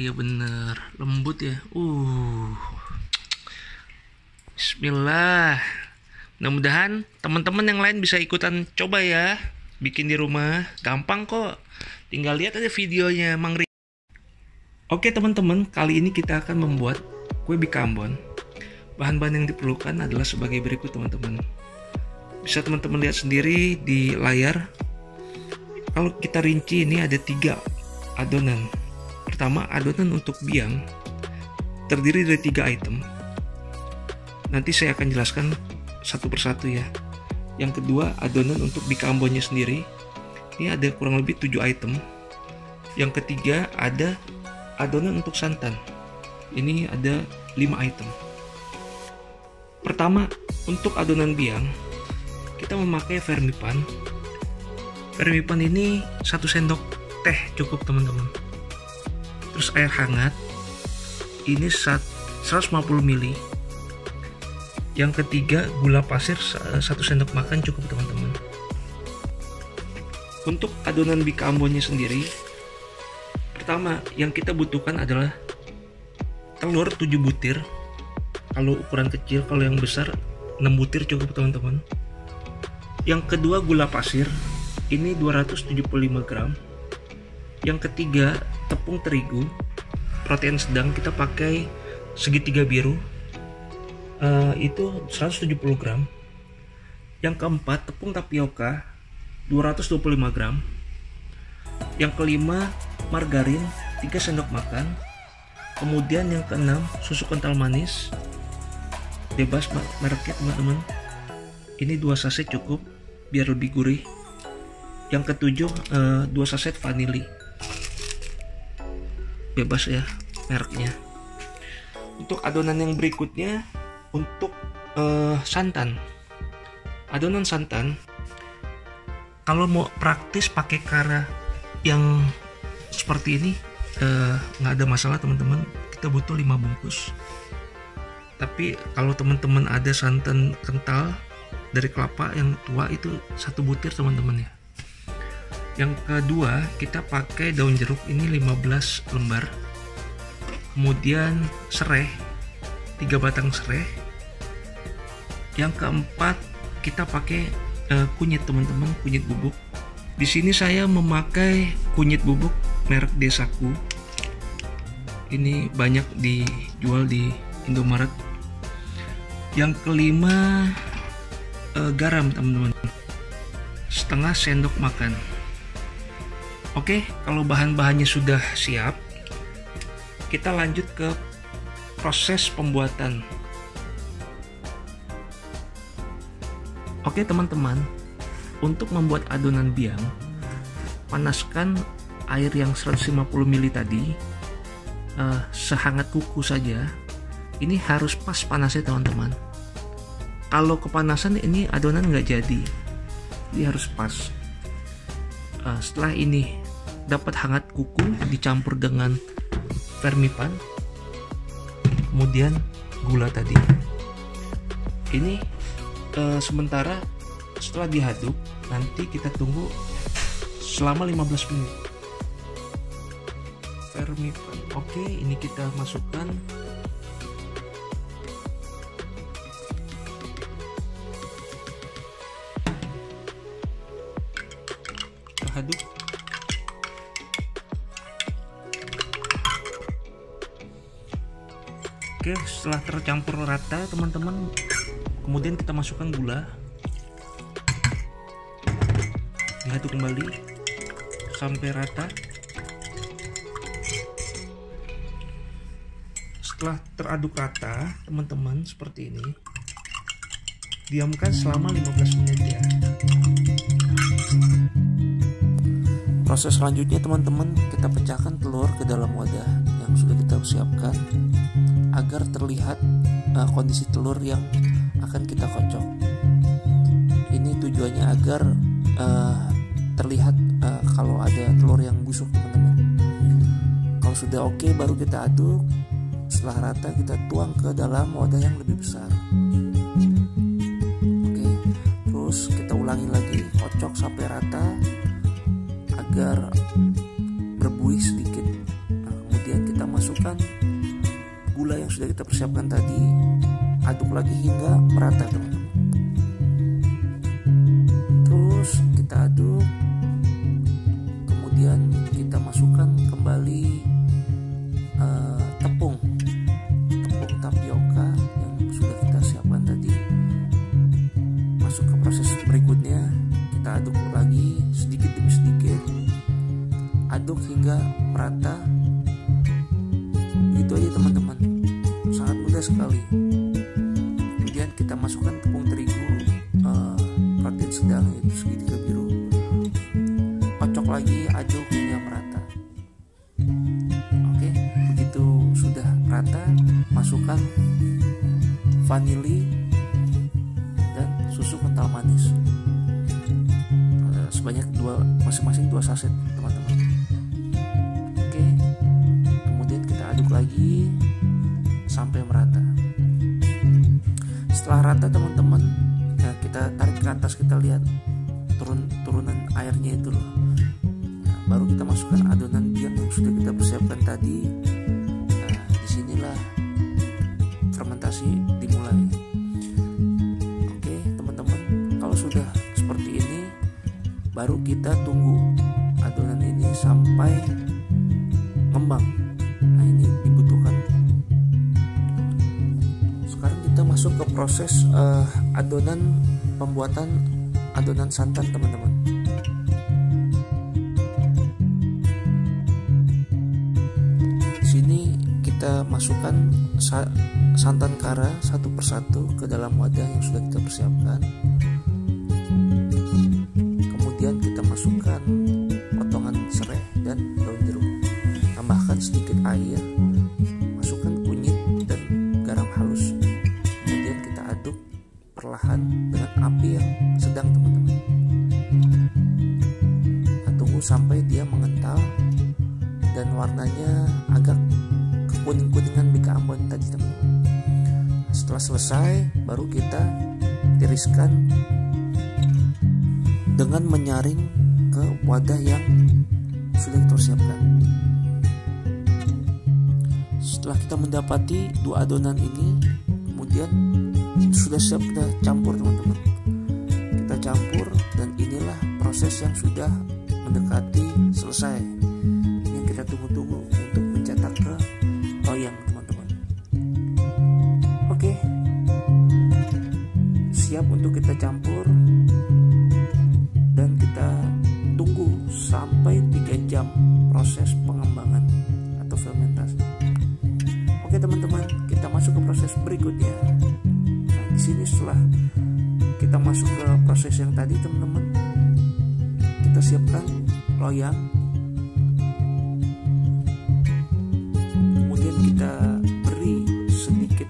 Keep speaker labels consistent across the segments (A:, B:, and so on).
A: Iya bener, lembut ya. Bismillah. Mudah-mudahan teman-teman yang lain bisa ikutan coba ya. Bikin di rumah, gampang kok. Tinggal lihat aja videonya Mang Ri. Oke teman-teman, kali ini kita akan membuat kue bika Ambon. Bahan-bahan yang diperlukan adalah sebagai berikut teman-teman. Bisa teman-teman lihat sendiri di layar. Kalau kita rinci ini ada 3 adonan. Pertama, adonan untuk biang terdiri dari 3 item. Nanti saya akan jelaskan satu persatu ya. Yang kedua, adonan untuk bika Ambonnya sendiri. Ini ada kurang lebih 7 item. Yang ketiga, ada adonan untuk santan. Ini ada 5 item. Pertama, untuk adonan biang, kita memakai vermipan. Vermipan ini 1 sendok teh cukup teman-teman. Terus air hangat. Ini 150 ml. Yang ketiga, gula pasir 1 sendok makan cukup teman-teman. Untuk adonan bika Ambonnya sendiri, pertama yang kita butuhkan adalah telur 7 butir. Kalau ukuran kecil, kalau yang besar 6 butir cukup teman-teman. Yang kedua, gula pasir. Ini 275 gram. Yang ketiga, tepung terigu. Protein sedang kita pakai segitiga biru. Itu 170 gram. Yang keempat, tepung tapioka 225 gram. Yang kelima, margarin 3 sendok makan. Kemudian yang keenam, susu kental manis. Bebas mereknya teman-teman. Ini 2 saset cukup biar lebih gurih. Yang ketujuh, 2 saset vanili. Bebas ya mereknya. Untuk adonan yang berikutnya, untuk santan. Adonan santan, kalau mau praktis pakai cara yang seperti ini nggak ada masalah teman-teman. Kita butuh 5 bungkus. Tapi kalau teman-teman ada santan kental dari kelapa yang tua, itu 1 butir teman-teman ya. Yang kedua, kita pakai daun jeruk, ini 15 lembar. Kemudian serai 3 batang serai. Yang keempat, kita pakai kunyit teman-teman, kunyit bubuk. Di sini saya memakai kunyit bubuk merek Desaku. Ini banyak dijual di Indomaret. Yang kelima, garam teman-teman, setengah sendok makan. Oke, kalau bahan-bahannya sudah siap, kita lanjut ke proses pembuatan. Oke teman-teman, untuk membuat adonan biang, panaskan air yang 150 ml tadi sehangat kuku saja. Ini harus pas panasnya teman-teman. Kalau kepanasan ini adonan nggak jadi. Ini harus pas. Setelah ini dapat hangat kuku, dicampur dengan vermipan, kemudian gula tadi. Ini sementara setelah dihaduk, nanti kita tunggu selama 15 menit. Vermipan. Oke, ini kita masukkan. Aduk. Oke, setelah tercampur rata teman-teman, kemudian kita masukkan gula, diaduk kembali sampai rata. Setelah teraduk rata teman-teman seperti ini, diamkan selama 15 menit ya. Proses selanjutnya teman-teman, kita pecahkan telur ke dalam wadah yang sudah kita siapkan agar terlihat kondisi telur yang akan kita kocok. Ini tujuannya agar terlihat kalau ada telur yang busuk teman-teman. Kalau sudah oke, baru kita aduk. Setelah rata, kita tuang ke dalam wadah yang lebih besar. Oke, terus kita ulangi lagi, kocok sampai rata agar berbuih sedikit. Nah, kemudian kita masuk
B: masukkan gula yang sudah kita persiapkan tadi, aduk lagi hingga merata teman-teman. Terus kita aduk, kemudian kita masukkan kembali tepung tapioka yang sudah kita siapkan tadi. Masuk ke proses berikutnya, kita aduk lagi sedikit demi sedikit, aduk hingga merata. Begitu aja teman-teman, sangat mudah sekali. Kemudian kita masukkan tepung terigu protein sedang, yaitu segitiga biru. Kocok lagi, aduk hingga merata. Oke, begitu sudah rata, masukkan vanili dan susu kental manis sebanyak masing-masing 2 saset teman-teman. Oke, kemudian kita aduk lagi sampai merata. Setelah rata teman-teman, ya kita tarik ke atas, kita lihat turunan airnya itu loh. Nah, baru kita masukkan adonan biang yang sudah kita persiapkan tadi. Nah, disinilah fermentasi dimulai. Oke teman-teman, kalau sudah seperti ini, baru kita tunggu adonan ini sampai ngembang. Nah, ini dibutuhkan. Sekarang kita masuk ke proses pembuatan adonan santan teman-teman. Di sini kita masukkan santan kara satu persatu ke dalam wadah yang sudah kita persiapkan. Kemudian kita masukkan potongan serai dan daun jeruk. Tambahkan sedikit air, masukkan kunyit dan garam halus. Kemudian kita aduk perlahan dengan api yang sedang teman-teman. Nah, tunggu sampai dia mengental dan warnanya agak kekuning-kuningan bika ambon tadi teman-teman. Setelah selesai, baru kita tiriskan dengan menyaring ke wadah yang sudah kita siapkan. Setelah kita mendapati 2 adonan ini, kemudian sudah siap kita campur teman-teman. Kita campur dan inilah proses yang sudah mendekati selesai. Ini yang kita tunggu-tunggu untuk mencetak ke loyang teman-teman. Oke, siap untuk kita campur dan kita tunggu sampai 3 jam proses pengembangan atau fermentasi. Oke teman-teman, kita masuk ke proses berikutnya. Nah, di sini setelah kita masuk ke proses yang tadi teman-teman, kita siapkan loyang. Kemudian kita beri sedikit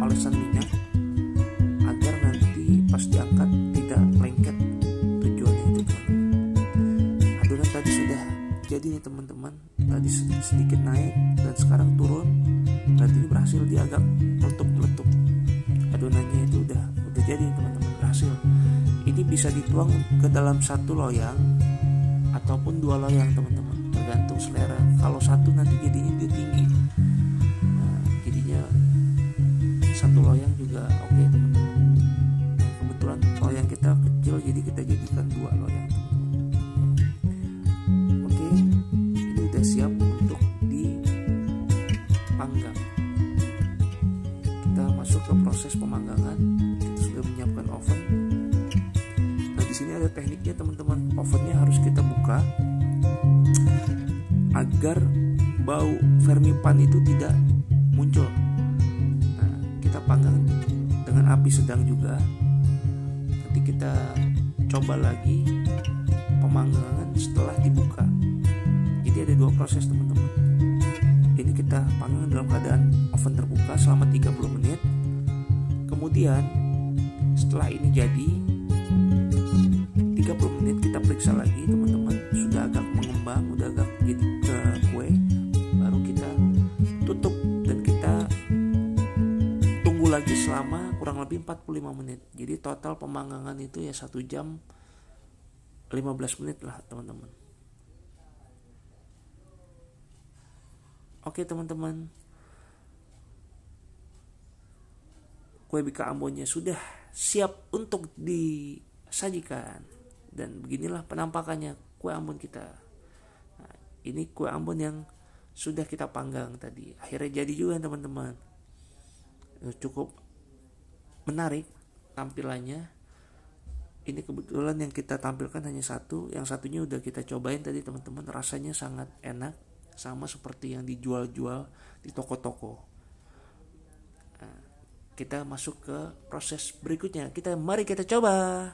B: olesan minyak agar nanti pas diangkat tidak lengket. Tujuannya itu teman-teman. Adonan tadi sudah jadi nih teman-teman. Tadi sedikit naik dan sekarang turun. Berarti ini berhasil, dia agak meletup-meletup. Adonannya itu udah jadi teman-teman, berhasil. Ini bisa dituang ke dalam 1 loyang ataupun 2 loyang teman-teman, tergantung selera. Kalau 1 nanti jadinya dia tinggi, nah, jadinya 1 loyang juga oke teman-teman. Nah, kebetulan loyang kita kecil, jadi kita jadikan 2 loyang teman-teman. Oke, ini udah siap untuk dipanggang. Kita masuk ke proses pemanggangan. Kita sudah menyiapkan oven. Nah, di sini ada tekniknya teman-teman. Ovennya harus kita buka agar bau vermipan itu tidak muncul. Nah, kita panggang dengan api sedang juga. Nanti kita coba lagi pemanggangan setelah dibuka. Jadi ada 2 proses teman-teman. Ini kita panggang dalam keadaan oven terbuka selama 30 menit. Kemudian setelah ini jadi 30 menit kita periksa lagi teman-teman, sudah agak mengembang, udah agak jadi kue, baru kita tutup dan kita tunggu lagi selama kurang lebih 45 menit. Jadi total pemanggangan itu ya 1 jam 15 menit lah teman-teman. Oke teman-teman, kue bika Ambonnya sudah siap untuk disajikan. Dan beginilah penampakannya kue Ambon kita. Nah, ini kue Ambon yang sudah kita panggang tadi. Akhirnya jadi juga teman-teman. Cukup menarik tampilannya. Ini kebetulan yang kita tampilkan hanya satu. Yang satunya udah kita cobain tadi teman-teman. Rasanya sangat enak, sama seperti yang dijual-jual di toko-toko. Nah, kita masuk ke proses berikutnya. Mari kita coba.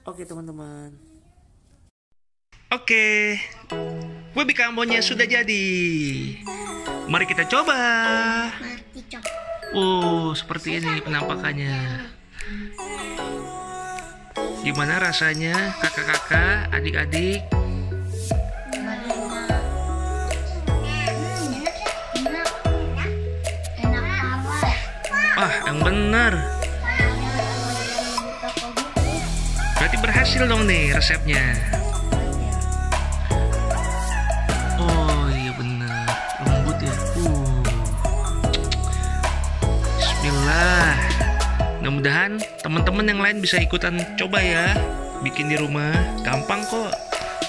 B: Oke teman-teman.
A: Oke, kue bika Ambonnya sudah jadi. Mari kita coba. Seperti ini penampakannya. Gimana rasanya kakak-kakak, adik-adik? Yang benar. Berarti berhasil dong nih resepnya. Iya benar, lembut ya. Bismillah. Mudah-mudahan teman-teman yang lain bisa ikutan coba ya, bikin di rumah. Gampang kok.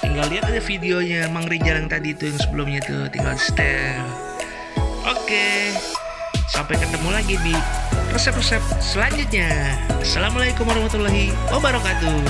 A: Tinggal lihat aja videonya Mang Rijal yang tadi itu, yang sebelumnya tuh, tinggal setel. Oke. Sampai ketemu lagi di resep-resep selanjutnya. Assalamualaikum warahmatullahi wabarakatuh.